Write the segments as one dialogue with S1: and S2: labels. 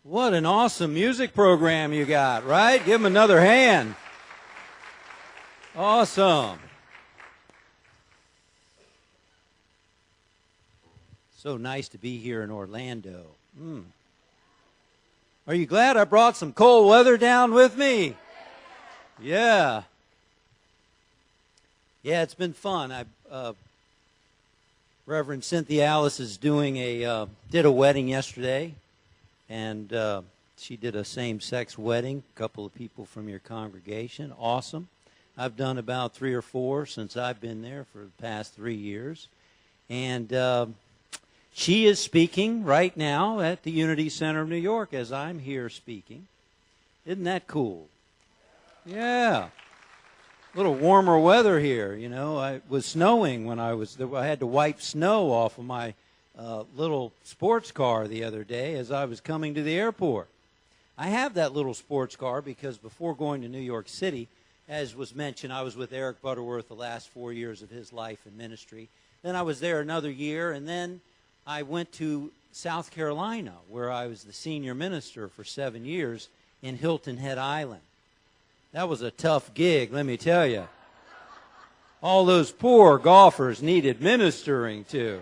S1: What an awesome music program you got, right? Give them another hand. Awesome. So nice to be here in Orlando. Are you glad I brought some cold weather down with me? Yeah. Yeah, it's been fun. Reverend Cynthia Alice is did a wedding yesterday, and she did a same-sex wedding. A couple of people from your congregation. Awesome. I've done about 3 or 4 since I've been there for the past 3 years. And she is speaking right now at the Unity Center of New York as I'm here speaking. Isn't that cool? Yeah. A little warmer weather here, you know. It was snowing when I was there. I had to wipe snow off of my little sports car the other day as I was coming to the airport. I have that little sports car because before going to New York City, as was mentioned, I was with Eric Butterworth the last 4 years of his life and ministry. Then I was there another year, and then I went to South Carolina, where I was the senior minister for 7 years in Hilton Head Island. That was a tough gig, let me tell you. All those poor golfers needed ministering to.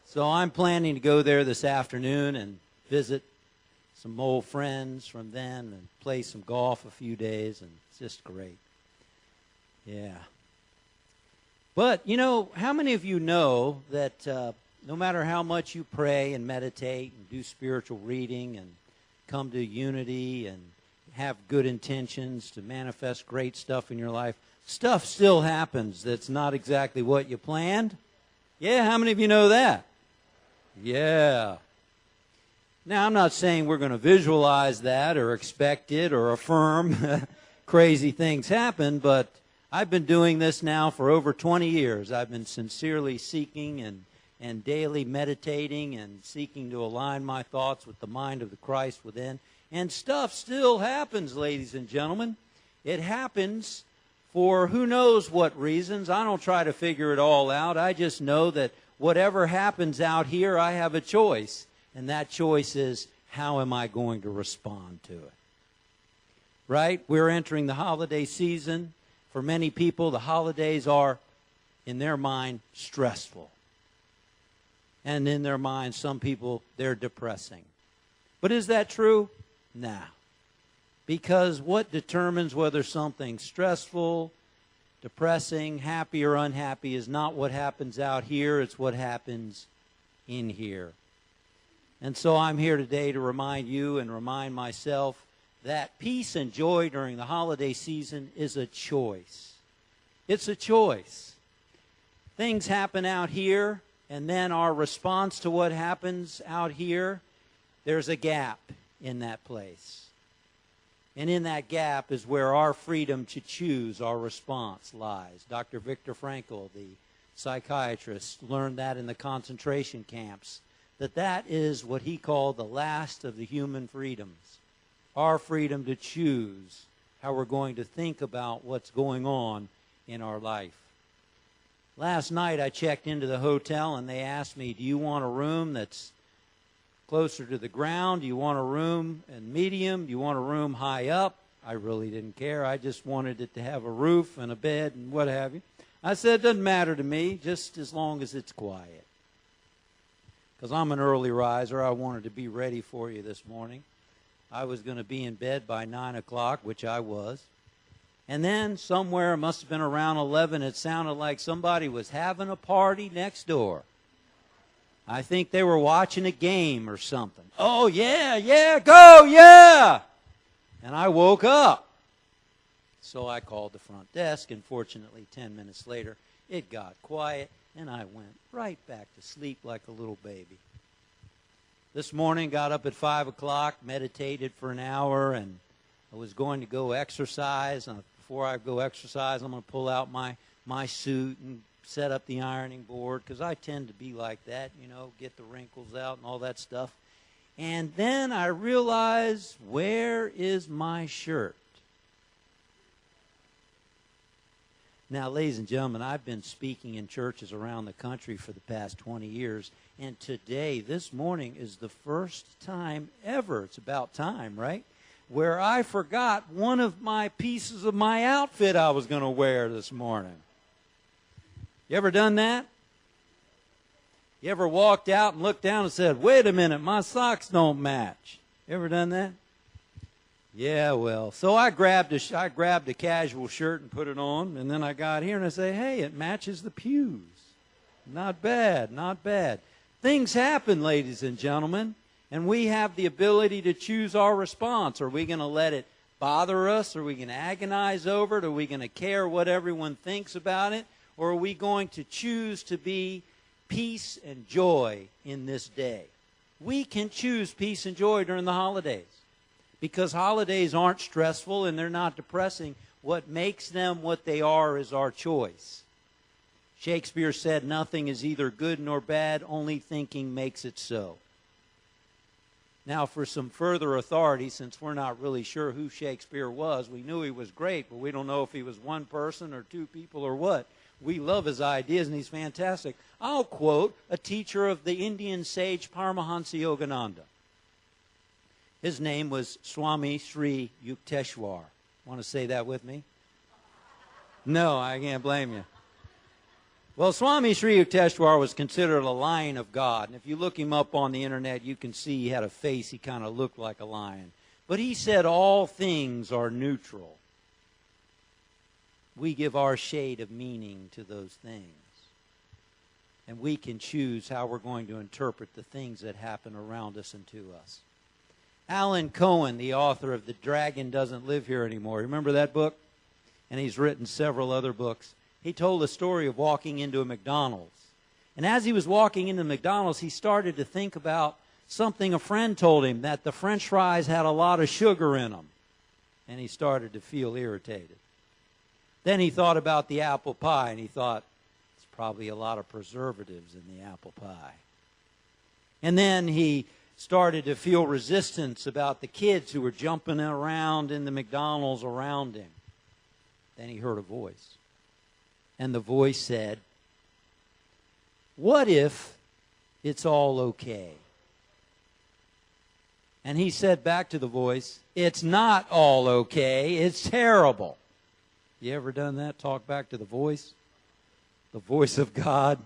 S1: So I'm planning to go there this afternoon and visit some old friends from then and play some golf a few days, and it's just great. Yeah. But, you know, how many of you know that no matter how much you pray and meditate and do spiritual reading and come to unity and have good intentions to manifest great stuff in your life, stuff still happens that's not exactly what you planned? Yeah, how many of you know that? Yeah. Now, I'm not saying we're going to visualize that or expect it or affirm crazy things happen, but I've been doing this now for over 20 years. I've been sincerely seeking and daily meditating and seeking to align my thoughts with the mind of the Christ within. And stuff still happens, ladies and gentlemen. It happens for who knows what reasons. I don't try to figure it all out. I just know that whatever happens out here, I have a choice. And that choice is, how am I going to respond to it? Right? We're entering the holiday season. For many people, the holidays are, in their mind, stressful. And in their mind, some people, they're depressing. But is that true? Nah. Because what determines whether something's stressful, depressing, happy, or unhappy is not what happens out here, it's what happens in here. And so I'm here today to remind you and remind myself that peace and joy during the holiday season is a choice. It's a choice. Things happen out here, and then our response to what happens out here, there's a gap in that place. And in that gap is where our freedom to choose our response lies. Dr. Viktor Frankl, the psychiatrist, learned that in the concentration camps, that is what he called the last of the human freedoms. Our freedom to choose how we're going to think about what's going on in our life. Last night I checked into the hotel and they asked me, do you want a room that's closer to the ground? Do you want a room in medium? Do you want a room high up? I really didn't care. I just wanted it to have a roof and a bed and what have you. I said, it doesn't matter to me, just as long as it's quiet. Because I'm an early riser. I wanted to be ready for you this morning. I was going to be in bed by 9 o'clock, which I was. And then somewhere, it must have been around 11, it sounded like somebody was having a party next door. I think they were watching a game or something. Oh, yeah, go, yeah! And I woke up. So I called the front desk, and fortunately, 10 minutes later, it got quiet, and I went right back to sleep like a little baby. This morning, got up at 5 o'clock, meditated for an hour, and I was going to go exercise. And before I go exercise, I'm going to pull out my suit and set up the ironing board, because I tend to be like that, you know, get the wrinkles out and all that stuff. And then I realized, where is my shirt? Now, ladies and gentlemen, I've been speaking in churches around the country for the past 20 years, and today, this morning, is the first time ever, it's about time, right, where I forgot one of my pieces of my outfit I was going to wear this morning. You ever done that? You ever walked out and looked down and said, wait a minute, my socks don't match? You ever done that? Yeah, well, so I grabbed a casual shirt and put it on, and then I got here and I say, hey, it matches the pews. Not bad, not bad. Things happen, ladies and gentlemen, and we have the ability to choose our response. Are we going to let it bother us? Are we going to agonize over it? Are we going to care what everyone thinks about it? Or are we going to choose to be peace and joy in this day? We can choose peace and joy during the holidays. Because holidays aren't stressful and they're not depressing. What makes them what they are is our choice. Shakespeare said, nothing is either good nor bad, only thinking makes it so. Now, for some further authority, since we're not really sure who Shakespeare was, we knew he was great, but we don't know if he was one person or two people or what. We love his ideas, and he's fantastic. I'll quote a teacher of the Indian sage Paramahansa Yogananda. His name was Swami Sri Yukteswar. Want to say that with me? No, I can't blame you. Well, Swami Sri Yukteswar was considered a lion of God. And if you look him up on the internet, you can see he had a face, he kind of looked like a lion. But he said all things are neutral. We give our shade of meaning to those things. And we can choose how we're going to interpret the things that happen around us and to us. Alan Cohen, the author of The Dragon Doesn't Live Here Anymore. Remember that book? And he's written several other books. He told a story of walking into a McDonald's. And as he was walking into McDonald's, he started to think about something a friend told him, that the French fries had a lot of sugar in them. And he started to feel irritated. Then he thought about the apple pie, and he thought, there's probably a lot of preservatives in the apple pie. And then he started to feel resistance about the kids who were jumping around in the McDonald's around him. Then he heard a voice. And the voice said, what if it's all okay? And he said back to the voice, it's not all okay, it's terrible. You ever done that? Talk back to the voice of God.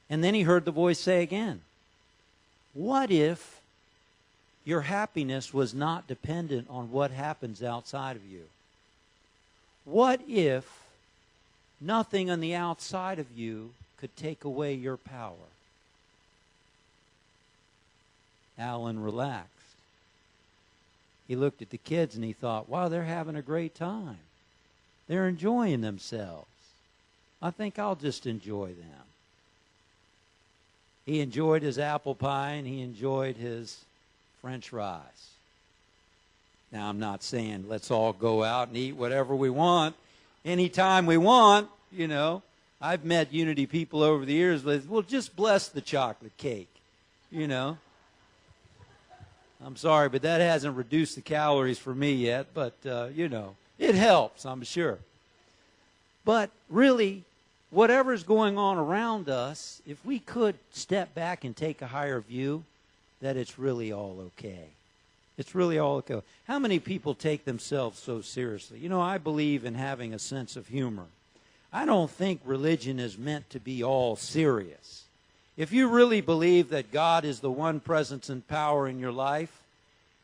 S1: And then he heard the voice say again, what if your happiness was not dependent on what happens outside of you? What if nothing on the outside of you could take away your power? Alan relaxed. He looked at the kids and he thought, wow, they're having a great time. They're enjoying themselves. I think I'll just enjoy them. He enjoyed his apple pie and he enjoyed his French fries. Now, I'm not saying let's all go out and eat whatever we want anytime we want, you know. I've met Unity people over the years with, well, just bless the chocolate cake, you know. I'm sorry, but that hasn't reduced the calories for me yet, but, you know, it helps, I'm sure. But really, whatever's going on around us, if we could step back and take a higher view, that it's really all okay. It's really all okay. How many people take themselves so seriously? You know, I believe in having a sense of humor. I don't think religion is meant to be all serious. If you really believe that God is the one presence and power in your life,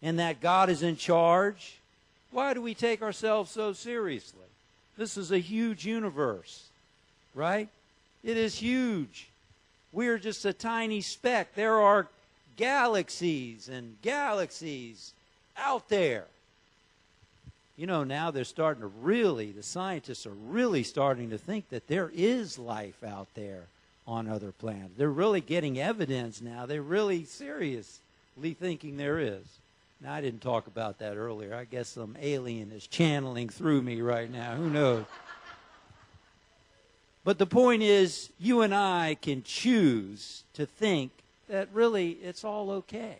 S1: and that God is in charge, why do we take ourselves so seriously? This is a huge universe, right? It is huge. We're just a tiny speck. There are galaxies and galaxies out there. You know, now they're starting to really, the scientists are really starting to think that there is life out there on other planets. They're really getting evidence now. They're really seriously thinking there is. Now, I didn't talk about that earlier. I guess some alien is channeling through me right now. Who knows? But the point is, you and I can choose to think that really it's all okay.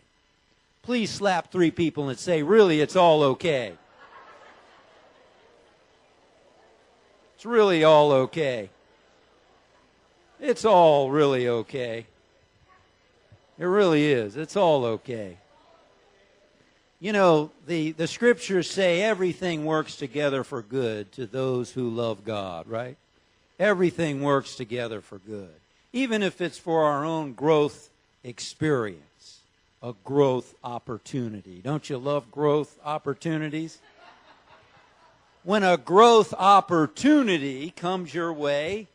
S1: Please slap 3 people and say, really, it's all okay. It's really all okay. It's all really okay. It really is. It's all okay. You know, the scriptures say everything works together for good to those who love God, right? Everything works together for good. Even if it's for our own growth experience, a growth opportunity. Don't you love growth opportunities? When a growth opportunity comes your way,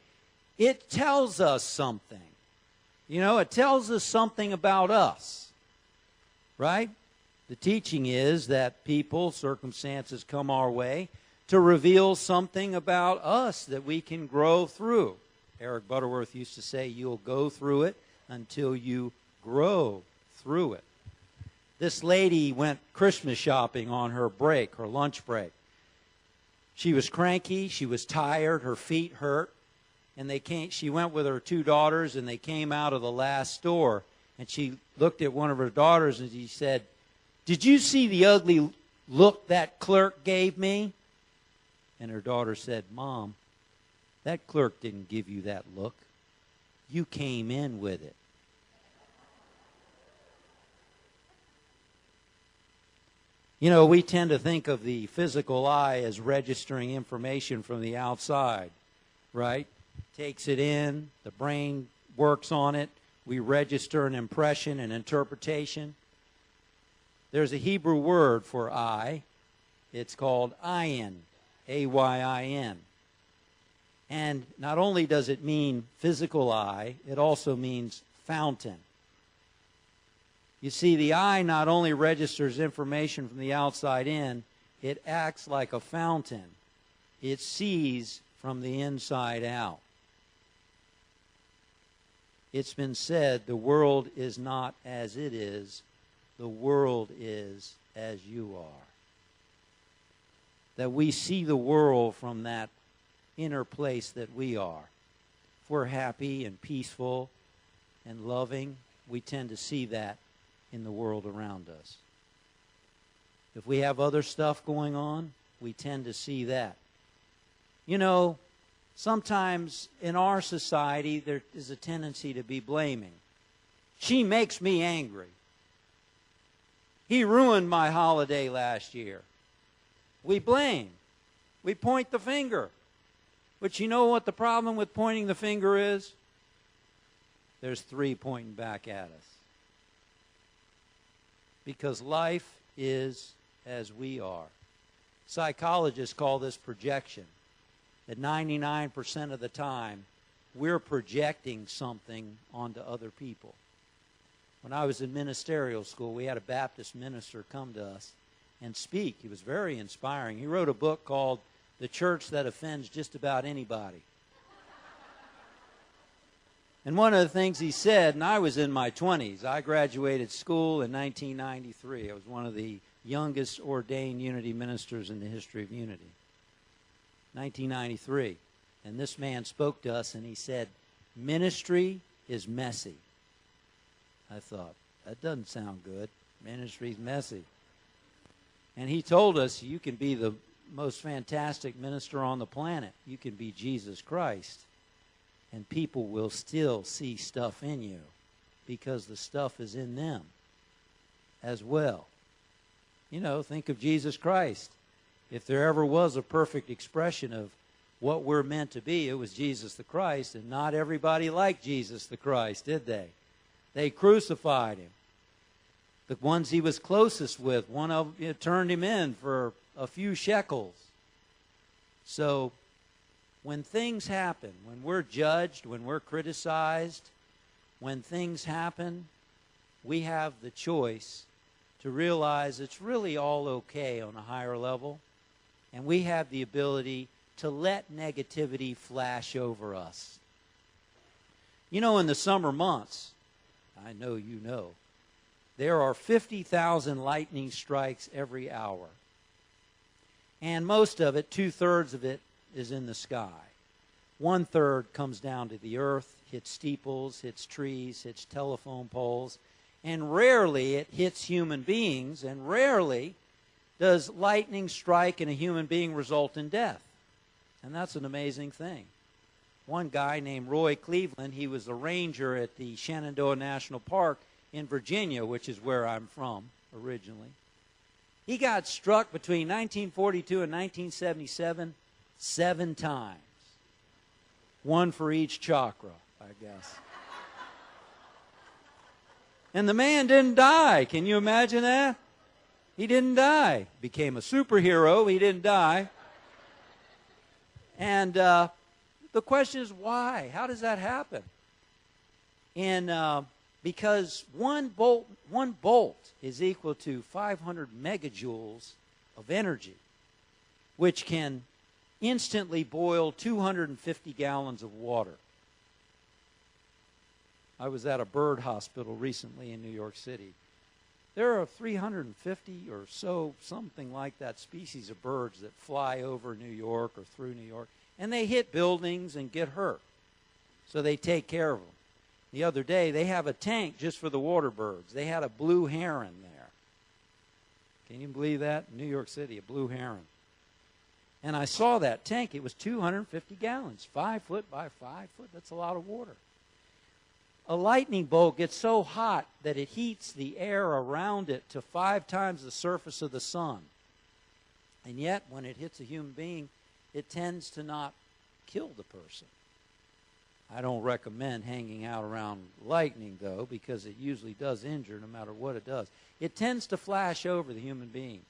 S1: it tells us something. You know, it tells us something about us, right? The teaching is that people, circumstances come our way to reveal something about us that we can grow through. Eric Butterworth used to say, you'll go through it until you grow through it. This lady went Christmas shopping on her break, her lunch break. She was cranky, she was tired, her feet hurt, and she went with her two daughters, and they came out of the last store, and she looked at one of her daughters, and she said, "Did you see the ugly look that clerk gave me?" And her daughter said, "Mom, that clerk didn't give you that look. You came in with it." You know, we tend to think of the physical eye as registering information from the outside, right? Takes it in, the brain works on it, we register an impression, an interpretation. There's a Hebrew word for eye. It's called ayin, A-Y-I-N. And not only does it mean physical eye, it also means fountain. You see, the eye not only registers information from the outside in, it acts like a fountain. It sees from the inside out. It's been said, the world is not as it is, the world is as you are. That we see the world from that inner place that we are. If we're happy and peaceful and loving, we tend to see that in the world around us. If we have other stuff going on, we tend to see that. You know, sometimes in our society there is a tendency to be blaming. She makes me angry. He ruined my holiday last year. We blame. We point the finger. But you know what the problem with pointing the finger is? There's three pointing back at us. Because life is as we are. Psychologists call this projection. That 99% of the time, we're projecting something onto other people. When I was in ministerial school, we had a Baptist minister come to us and speak. He was very inspiring. He wrote a book called The Church That Offends Just About Anybody. And one of the things he said, and I was in my 20s, I graduated school in 1993. I was one of the youngest ordained unity ministers in the history of unity. 1993. And this man spoke to us and he said, "Ministry is messy." I thought, that doesn't sound good. Ministry's messy. And he told us, you can be the most fantastic minister on the planet. You can be Jesus Christ. And people will still see stuff in you because the stuff is in them as well. You know, think of Jesus Christ. If there ever was a perfect expression of what we're meant to be, it was Jesus the Christ, and not everybody liked Jesus the Christ, did they? They crucified him. The ones he was closest with, one of them turned him in for a few shekels. So when things happen, when we're judged, when we're criticized, when things happen, we have the choice to realize it's really all okay on a higher level, and we have the ability to let negativity flash over us. You know, in the summer months, I know you know, there are 50,000 lightning strikes every hour. And most of it, 2/3 of it, is in the sky. 1/3 comes down to the earth, hits steeples, hits trees, hits telephone poles, and rarely it hits human beings, and rarely does lightning strike and a human being result in death. And that's an amazing thing. One guy named Roy Cleveland, he was a ranger at the Shenandoah National Park in Virginia, which is where I'm from originally. He got struck between 1942 and 1977 7 times. One for each chakra, I guess. And the man didn't die. Can you imagine that? He didn't die. Became a superhero. He didn't die. And the question is why? How does that happen? And because one bolt is equal to 500 megajoules of energy, which can instantly boil 250 gallons of water. I was at a bird hospital recently in New York City. There are 350 or so, something like that, species of birds that fly over New York or through New York, and they hit buildings and get hurt. So they take care of them. The other day, they have a tank just for the water birds. They had a blue heron there. Can you believe that? New York City, a blue heron. And I saw that tank. It was 250 gallons, 5 foot by 5 foot. That's a lot of water. A lightning bolt gets so hot that it heats the air around it to 5 times the surface of the sun. And yet, when it hits a human being, it tends to not kill the person. I don't recommend hanging out around lightning, though, because it usually does injure no matter what it does. It tends to flash over the human being.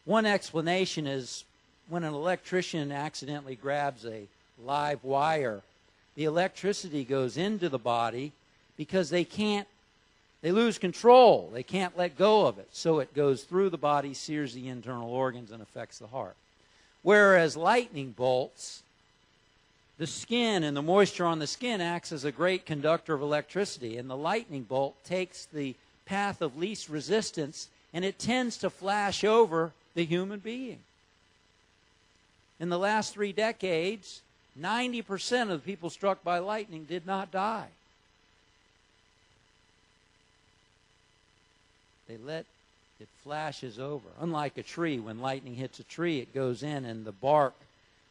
S1: One explanation is when an electrician accidentally grabs a live wire, the electricity goes into the body because they lose control. They can't let go of it. So it goes through the body, sears the internal organs, and affects the heart. Whereas lightning bolts, the skin and the moisture on the skin acts as a great conductor of electricity. And the lightning bolt takes the path of least resistance, and it tends to flash over the human being. In the last 3 decades, 90% of the people struck by lightning did not die. It flashes over. Unlike a tree, when lightning hits a tree, it goes in and the bark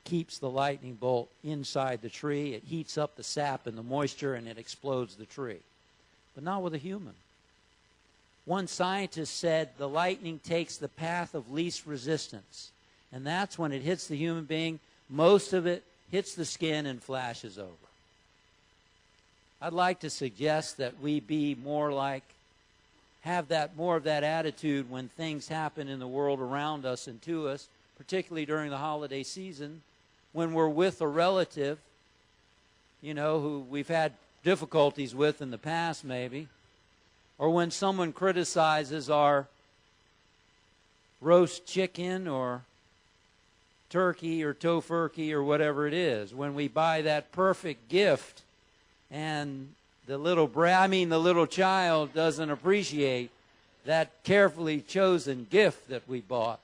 S1: keeps the lightning bolt inside the tree. It heats up the sap and the moisture and it explodes the tree. But not with a human. One scientist said the lightning takes the path of least resistance. And that's when it hits the human being. Most of it hits the skin and flashes over. I'd like to suggest that we be more like, have that more of that attitude when things happen in the world around us and to us, particularly during the holiday season, when we're with a relative, who we've had difficulties with in the past maybe, or when someone criticizes our roast chicken or turkey or tofurkey or whatever it is, when we buy that perfect gift and the little child doesn't appreciate that carefully chosen gift that we bought,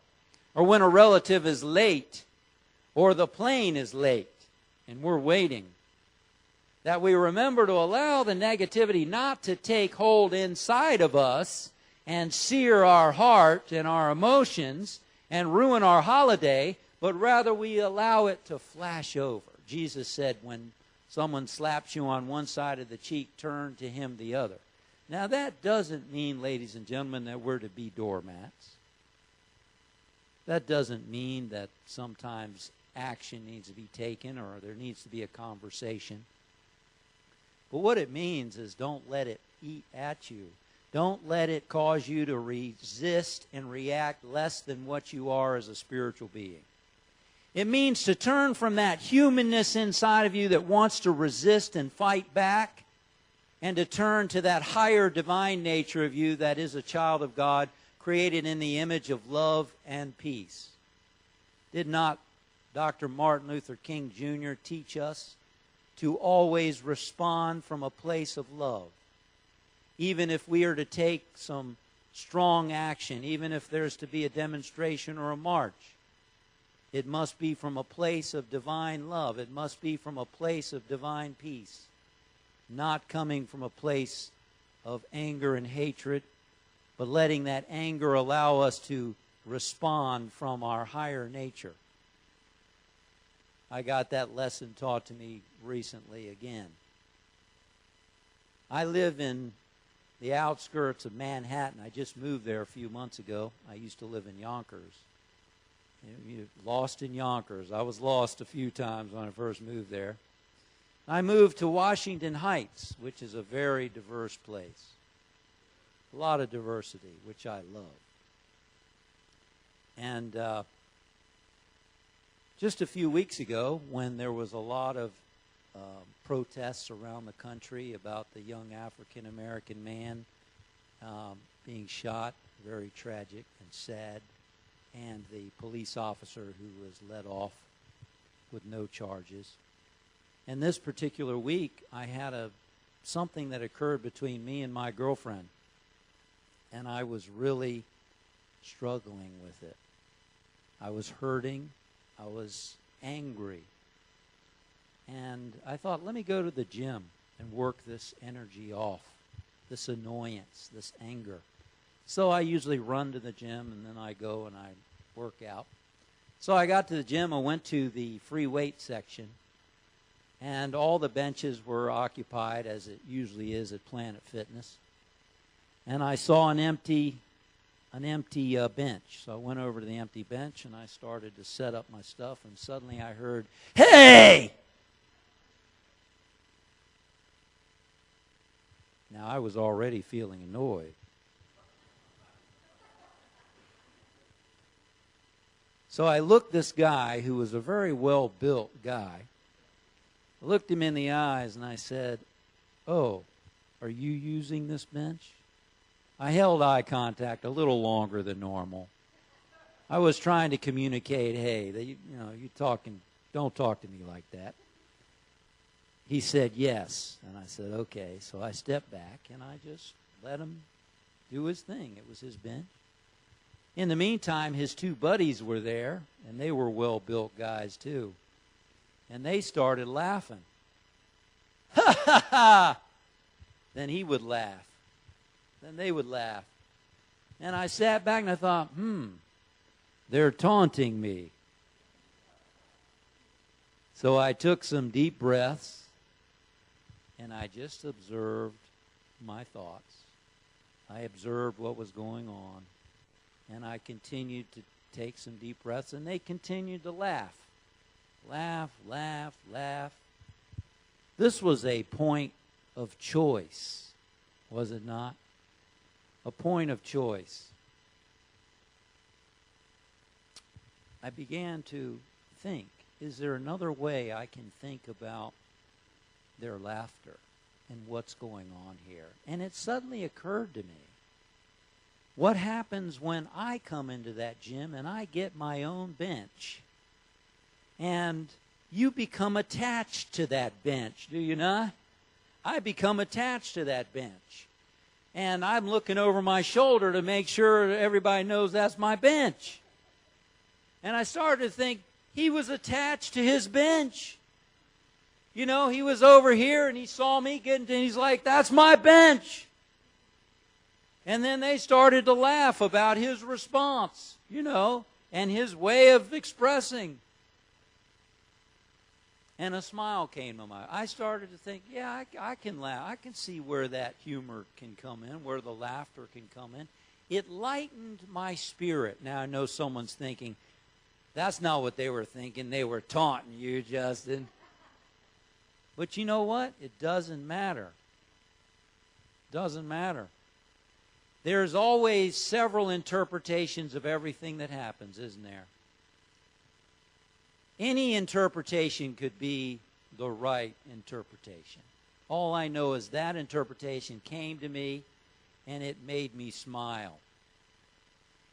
S1: or when a relative is late or the plane is late and we're waiting, that we remember to allow the negativity not to take hold inside of us and sear our heart and our emotions and ruin our holiday, but rather we allow it to flash over. Jesus said, when someone slaps you on one side of the cheek, turn to him the other. Now that doesn't mean, ladies and gentlemen, that we're to be doormats. That doesn't mean that sometimes action needs to be taken or there needs to be a conversation. But what it means is don't let it eat at you. Don't let it cause you to resist and react less than what you are as a spiritual being. It means to turn from that humanness inside of you that wants to resist and fight back, and to turn to that higher divine nature of you that is a child of God, created in the image of love and peace. Did not Dr. Martin Luther King Jr. teach us to always respond from a place of love? Even if we are to take some strong action, even if there's to be a demonstration or a march, it must be from a place of divine love. It must be from a place of divine peace, not coming from a place of anger and hatred, but letting that anger allow us to respond from our higher nature. I got that lesson taught to me recently again. I live in the outskirts of Manhattan. I just moved there a few months ago. I used to live in Yonkers. Lost in Yonkers. I was lost a few times when I first moved there. I moved to Washington Heights, which is a very diverse place. A lot of diversity, which I love. And just a few weeks ago, when there was a lot of protests around the country about the young African-American man being shot, very tragic and sad, and the police officer who was let off with no charges. And this particular week, I had something that occurred between me and my girlfriend, and I was really struggling with it. I was hurting. I was angry. And I thought, let me go to the gym and work this energy off, this annoyance, this anger. So I usually run to the gym, and then I go and I work out. So I got to the gym. I went to the free weight section, and all the benches were occupied, as it usually is at Planet Fitness. And I saw an empty bench. So I went over to the empty bench, and I started to set up my stuff, and suddenly I heard, "Hey!" Now, I was already feeling annoyed. So I looked this guy, who was a very well-built guy, I looked him in the eyes, and I said, "Oh, are you using this bench?" I held eye contact a little longer than normal. I was trying to communicate, hey, don't talk to me like that. He said yes, and I said, okay. So I stepped back, and I just let him do his thing. It was his bench. In the meantime, his two buddies were there, and they were well-built guys too. And they started laughing. Ha, ha, ha! Then he would laugh. Then they would laugh. And I sat back and I thought, they're taunting me. So I took some deep breaths, and I just observed my thoughts. I observed what was going on, and I continued to take some deep breaths, and they continued to laugh. Laugh, laugh, laugh. This was a point of choice, was it not? A point of choice. I began to think, is there another way I can think about their laughter and what's going on here? And it suddenly occurred to me, what happens when I come into that gym and I get my own bench? And you become attached to that bench, do you not? I become attached to that bench. And I'm looking over my shoulder to make sure everybody knows that's my bench. And I started to think, he was attached to his bench. You know, he was over here and he saw me getting to, and he's like, that's my bench. And then they started to laugh about his response, and his way of expressing. And a smile came to my eyes. I started to think, yeah, I can laugh. I can see where that humor can come in, where the laughter can come in. It lightened my spirit. Now I know someone's thinking, that's not what they were thinking. They were taunting you, Justin. But you know what? It doesn't matter. Doesn't matter. There's always several interpretations of everything that happens, isn't there? Any interpretation could be the right interpretation. All I know is that interpretation came to me, and it made me smile.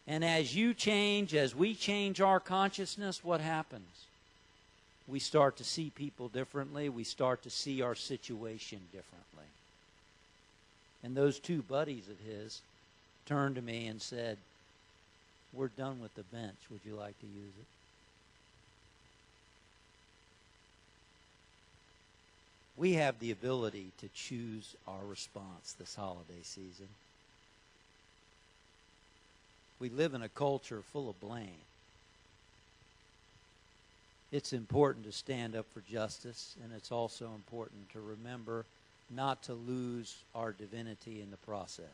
S1: And as we change our consciousness, what happens? We start to see people differently. We start to see our situation differently. And those two buddies of his turned to me and said, we're done with the bench. Would you like to use it? We have the ability to choose our response this holiday season. We live in a culture full of blame. It's important to stand up for justice, and it's also important to remember not to lose our divinity in the process.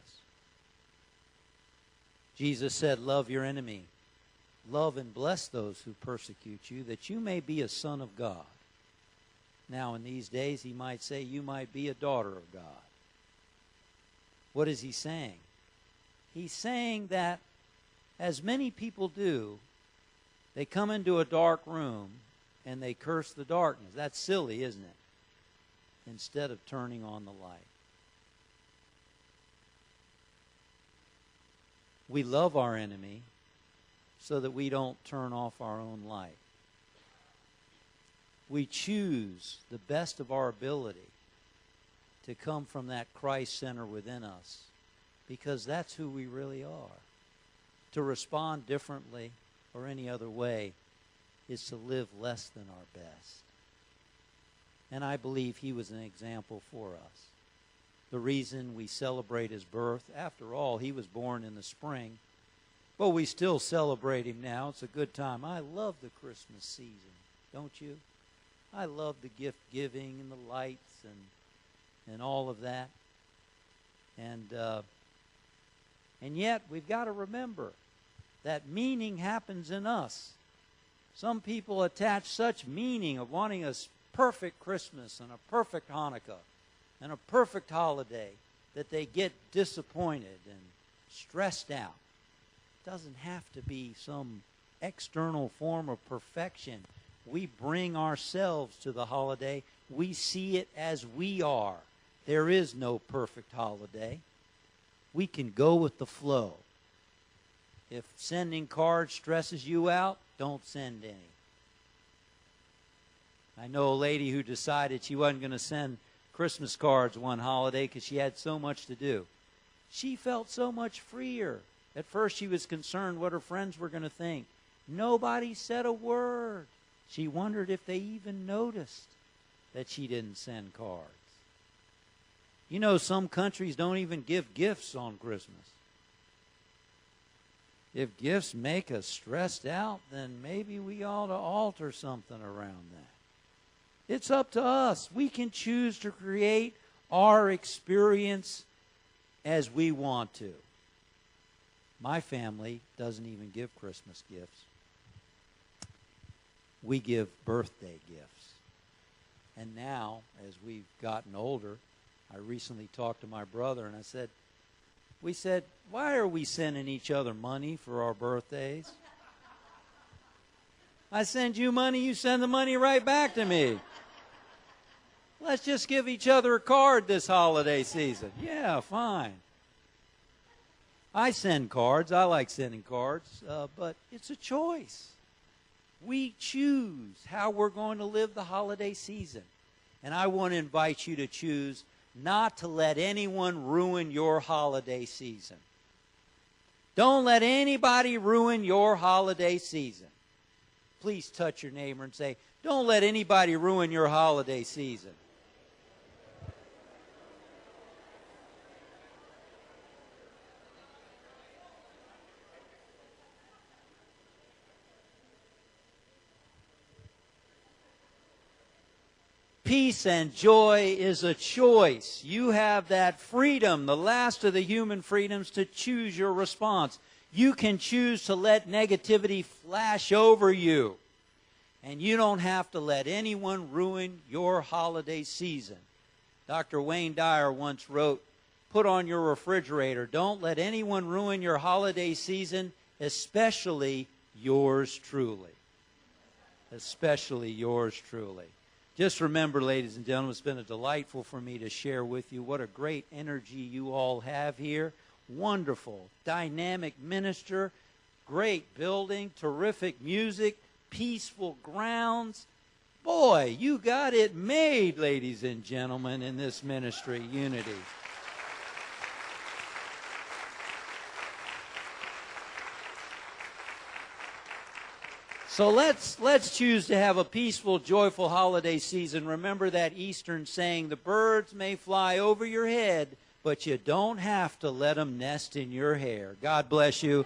S1: Jesus said, love your enemy. Love and bless those who persecute you, that you may be a son of God. Now, in these days, he might say you might be a daughter of God. What is he saying? He's saying that, as many people do, they come into a dark room and they curse the darkness. That's silly, isn't it? Instead of turning on the light. We love our enemy so that we don't turn off our own light. We choose the best of our ability to come from that Christ center within us, because that's who we really are. To respond differently or any other way is to live less than our best. And I believe he was an example for us. The reason we celebrate his birth, after all, he was born in the spring, but we still celebrate him now. It's a good time. I love the Christmas season, don't you? I love the gift giving and the lights and all of that. And yet we've got to remember that meaning happens in us. Some people attach such meaning of wanting a perfect Christmas and a perfect Hanukkah and a perfect holiday that they get disappointed and stressed out. It doesn't have to be some external form of perfection. We bring ourselves to the holiday. We see it as we are. There is no perfect holiday. We can go with the flow. If sending cards stresses you out, don't send any. I know a lady who decided she wasn't going to send Christmas cards one holiday because she had so much to do. She felt so much freer. At first she was concerned what her friends were going to think. Nobody said a word. She wondered if they even noticed that she didn't send cards. You know, some countries don't even give gifts on Christmas. If gifts make us stressed out, then maybe we ought to alter something around that. It's up to us. We can choose to create our experience as we want to. My family doesn't even give Christmas gifts. We give birthday gifts. And now, as we've gotten older, I recently talked to my brother and we said, why are we sending each other money for our birthdays? I send you money, you send the money right back to me. Let's just give each other a card this holiday season. Yeah, fine. I send cards. I like sending cards, but it's a choice. We choose how we're going to live the holiday season. And I want to invite you to choose not to let anyone ruin your holiday season. Don't let anybody ruin your holiday season. Please touch your neighbor and say, don't let anybody ruin your holiday season. Peace and joy is a choice. You have that freedom, the last of the human freedoms, to choose your response. You can choose to let negativity flash over you. And you don't have to let anyone ruin your holiday season. Dr. Wayne Dyer once wrote, put on your refrigerator, don't let anyone ruin your holiday season, especially yours truly. Especially yours truly. Just remember, ladies and gentlemen, it's been delightful for me to share with you what a great energy you all have here. Wonderful, dynamic minister, great building, terrific music, peaceful grounds. Boy, you got it made, ladies and gentlemen, in this ministry, Unity. So let's choose to have a peaceful, joyful holiday season. Remember that Eastern saying, the birds may fly over your head, but you don't have to let them nest in your hair. God bless you.